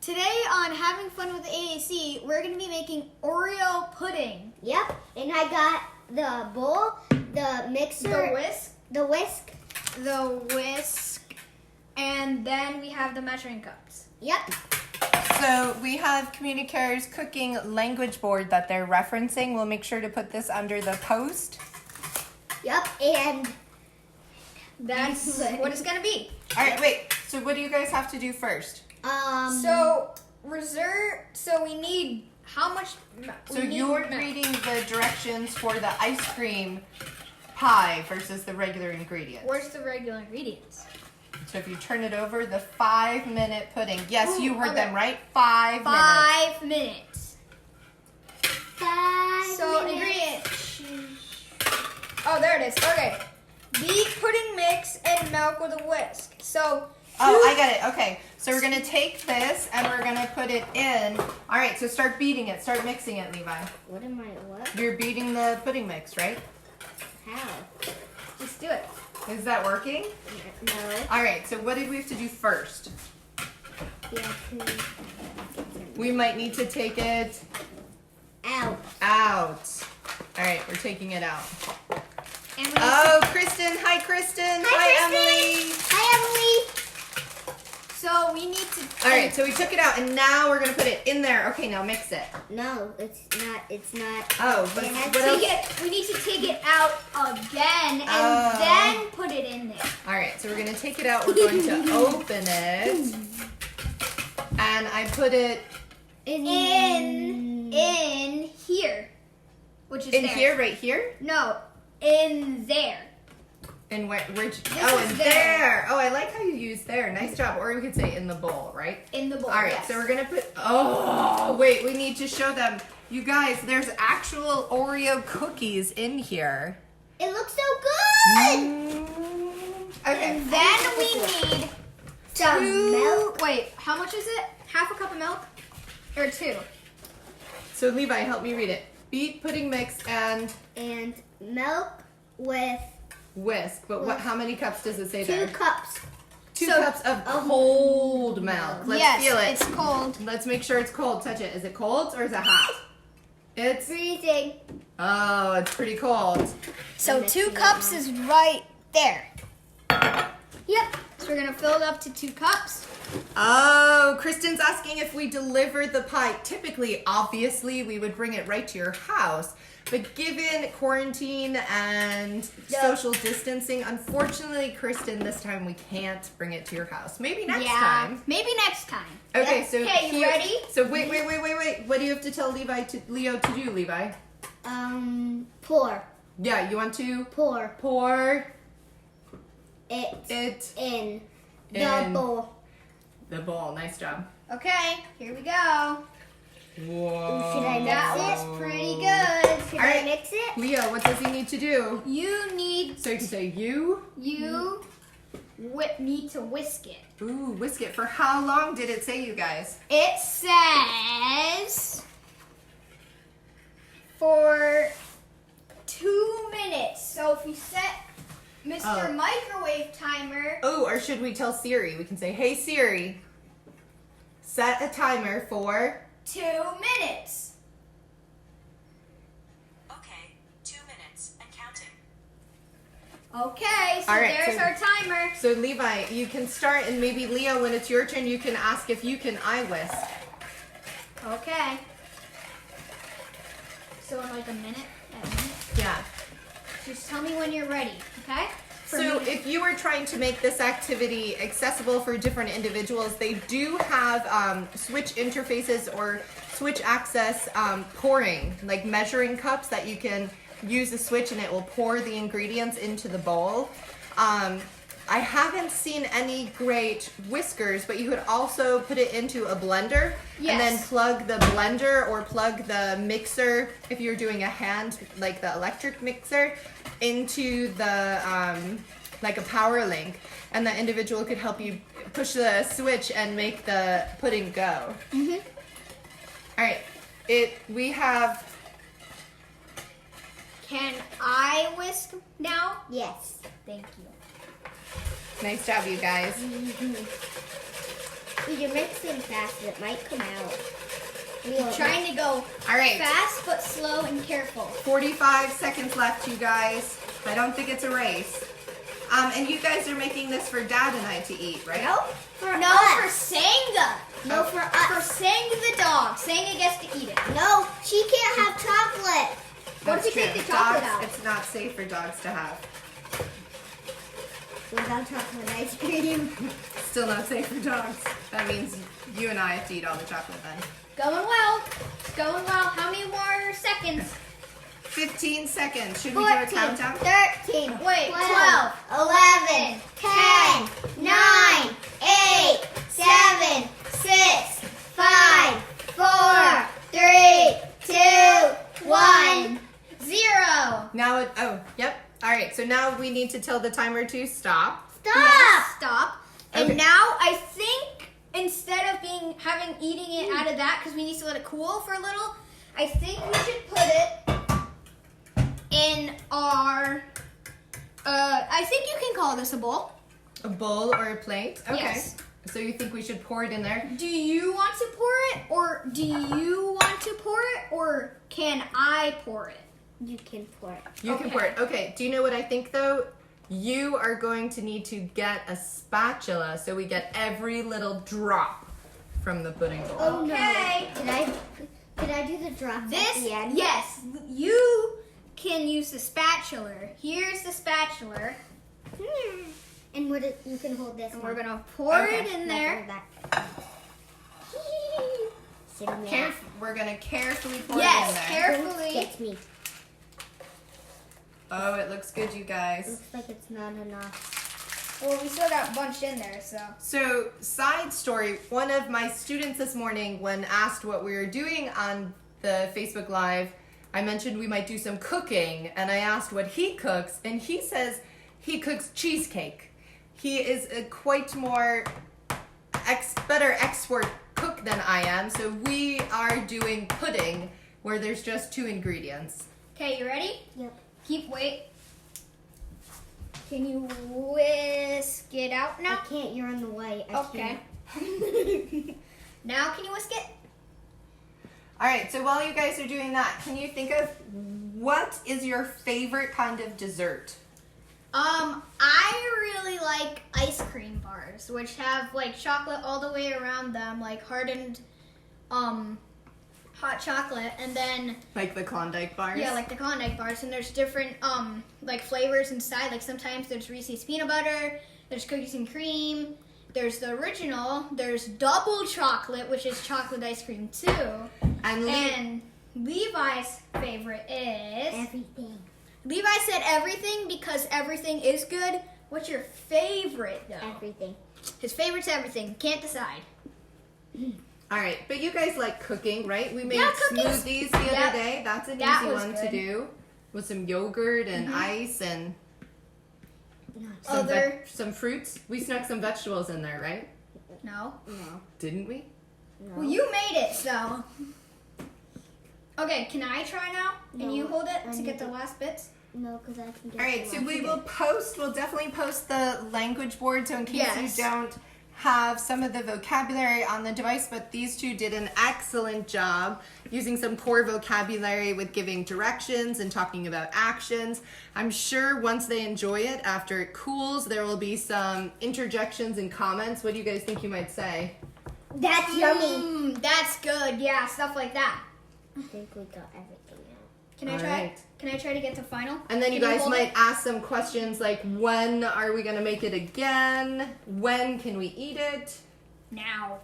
Today on Having Fun with AAC, we're going to be making Oreo pudding. Yep, and I got the bowl, the mixer, the whisk, and then we have the measuring cups. Yep. So we have Communicare's Cooking Language Board that they're referencing. We'll make sure to put this under the post. Yep, and that's what it's going to be. All right, wait. So what do you guys have to do first? So we need how much? So you're reading the directions for the ice cream pie versus the regular ingredients. Where's the regular ingredients? So if you turn it over, the 5-minute pudding. Yes, Ooh, you heard okay. them right. 5 minutes. 5 minutes. 5 So minutes. ingredients. Oh, there it is. Okay. Beat pudding mix and milk with a whisk. So. Oh, I got it. Okay. So we're going to take this and we're going to put it in. All right. So start beating it. Start mixing it, Levi. What? You're beating the pudding mix, right? How? Just do it. Is that working? No. All right. So what did we have to do first? Yeah. We might need to take it Out. out. All right. We're taking it out. And we Oh, Kristen. Hi, Kristen. Hi, Emily. Hi, Emily. So we need to. All right. So we took it out and now we're going to put it in there. Okay. Now mix it. No, it's not. It's not. Oh, but It has what else? We need to take it out again and Oh. then put it in there. All right, so we're going to take it out. We're going to open it. And I put it In here, which is in there. here, right here? No, in there. In where? Oh, is in there. there. Oh, I like how you use there. Nice job. Or we could say in the bowl, right? In the bowl. All right, yes. so we're going to put, oh, wait, we need to show them. You guys, there's actual Oreo cookies in here. It looks so good. Okay. And then we need Some milk. Wait, how much is it? Half a cup of milk, or 2? So Levi, help me read it. Beat, pudding mix, and And milk with whisk. But what? How many cups does it say 2 there? cups. 2 So- cups of cold milk. Let's yes, feel it. it's cold. Let's make sure it's cold. Touch it. Is it cold or is it hot? It's, Freezing. oh, it's pretty cold. So 2 cups is right there. Yep. So we're gonna fill it up to 2 cups. Oh, Kristen's asking if we deliver the pie. Typically, obviously, we would bring it right to your house. But given quarantine and social distancing, unfortunately, Kristen, this time we can't bring it to your house. Maybe next time. Maybe next time. Okay, so Okay, you ready? So wait. What do you have to tell Leo to do, Levi? Pour. Yeah, you want to Pour pour it it in the in bowl. the bowl. Nice job. Okay, here we go. Whoa. Should I mix That it? looks pretty good. Should All I right. mix it? Leo, what does he need to do? You need So you can say you. need to whisk it. Ooh, whisk it. For how long did it say, you guys? It says for 2 minutes. So if you set Mr. Oh. Microwave Timer, Oh, or should we tell Siri? We can say, hey Siri, set a timer for 2 minutes. Okay, 2 minutes and counting. Okay, so All right, there's so- our timer. So Levi, you can start, and maybe Leo, when it's your turn, you can ask if you can whisk. Okay. So in like a minute? Yeah. Just tell me when you're ready, okay? So if you were trying to make this activity accessible for different individuals, they do have switch interfaces or switch access pouring, like measuring cups that you can use the switch and it will pour the ingredients into the bowl. I haven't seen any great whiskers, but you could also put it into a blender and then Yes. plug the blender or plug the mixer, if you're doing a hand, like the electric mixer, into the, like a power link. And the individual could help you push the switch and make the pudding go. Mm-hmm. All right, we have, Can I whisk now? Yes. Thank you. nice job, you guys. You're mixing fast. It might come out. Trying to go All right. fast but slow and careful. 45 seconds left, you guys. I don't think it's a race. And you guys are making this for Dad and I to eat, right? No, For no, us. for Sanga. No, for us. For Sanga the dog. Sanga gets to eat it. No, she can't have chocolate. What if That's you take true. the chocolate Dogs, out? It's not safe for dogs to have. Without chocolate ice cream. Still not safe for dogs. That means you and I have to eat all the chocolate then. Going well. It's going well. How many more seconds? 15 seconds. Should we do a 14, countdown? 13, Wait, 12, 11, 10, 9, 8, 7, 6, 5, 4, 3, 2, 1. 0. Now it, oh, yep. All right, so now we need to tell the timer to stop. Stop! Yes, stop. Okay. And now I think instead of having eating it out of that, because we need to let it cool for a little, I think we should put it in our. I think you can call this a bowl. A bowl or a plate? Okay. Yes. So you think we should pour it in there? Do you want to pour it, or do you want to pour it, or can I pour it? You can pour it. You can pour it. Okay. Do you know what I think though? You are going to need to get a spatula so we get every little drop from the pudding bowl. Oh Okay. no. Did I do the drop at This, the end? yes, you can use the spatula. Here's the spatula, And you can hold this and one. we're gonna pour Okay. it in there. We're gonna carefully pour it in Yes, there. carefully. Get me. Oh, it looks good, you guys. Looks like it's not enough. Well, we still got bunched in there, so. So, side story, one of my students this morning, when asked what we were doing on the Facebook Live, I mentioned we might do some cooking, and I asked what he cooks, and he says he cooks cheesecake. He is a quite more better expert cook than I am, so we are doing pudding, where there's just 2 ingredients. Okay, you ready? Yep. Wait. Can you whisk it out now? I can't. You're in the way. I Okay. can't. Now can you whisk it? All right, so while you guys are doing that, can you think of what is your favorite kind of dessert? I really like ice cream bars, which have like chocolate all the way around them, like hardened, hot chocolate, and then Like the Klondike bars? yeah, like the Klondike bars, and there's different like flavors inside. Like sometimes there's Reese's peanut butter, there's cookies and cream, there's the original, there's double chocolate, which is chocolate ice cream too, and Levi's favorite is Everything. Levi said everything because everything is good. What's your favorite though? Everything. His favorite's everything. Can't decide. All right, but you guys like cooking, right? We made Yeah, cookies. smoothies the Yep. other day. That's an That easy was one to good. do with some yogurt and Mm-hmm. ice and No. some fruits. We snuck some vegetables in there, right? No. No. Didn't we? No. Well, you made it, so. Okay, can I try now? And No, you hold it I to need get the to- last bits? No, because I can get All right, the so one. we'll definitely post the language board so in case Yes. you don't have some of the vocabulary on the device, but these two did an excellent job using some core vocabulary with giving directions and talking about actions. I'm sure once they enjoy it, after it cools, there will be some interjections and comments. What do you guys think you might say? That's yummy. That's good. Yeah, stuff like that. I think we got everything out. Can I All try? right. Can I try to get to final? And then you Can guys hold might it? ask some questions like, when are we gonna make it again? When can we eat it? Now.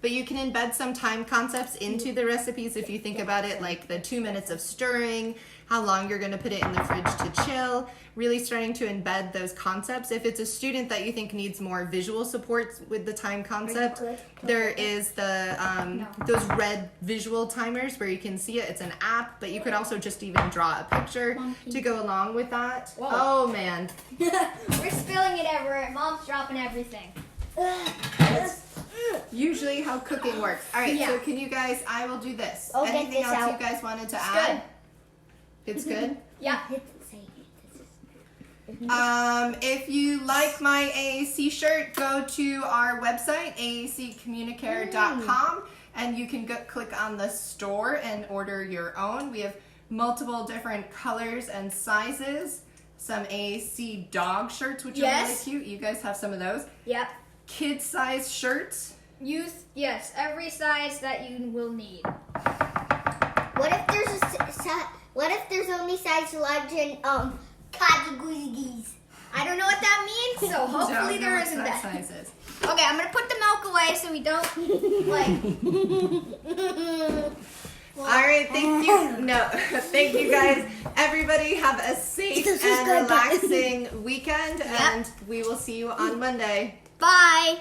But you can embed some time concepts into the recipes if you think about it, like the 2 minutes of stirring, how long you're going to put it in the fridge to chill, really starting to embed those concepts. If it's a student that you think needs more visual support with the time concept, there is the those red visual timers where you can see it. It's an app, but you could also just even draw a picture to go along with that. Whoa. Oh man. We're spilling it everywhere. Mom's dropping everything. That's usually how cooking works. All right, Yeah. so can you guys, I will do this. I'll get Anything this else out. you guys wanted to It's add? It's good? Yeah. Hit the save. This is- If you like my AAC shirt, go to our website, aaccommunicare.com, and you can click on the store and order your own. We have multiple different colors and sizes. Some AAC dog shirts, which are really cute. You guys have some of those. Yep. Kid size shirts. Youth, yes, every size that you will need. What if there's only size large and kajagoozgies? I don't know what that means, so hopefully there isn't that. Sizes. Okay, I'm gonna put the milk away so we don't like. All right, thank you. No, thank you guys. Everybody have a safe and relaxing weekend, and we will see you on Monday. Bye.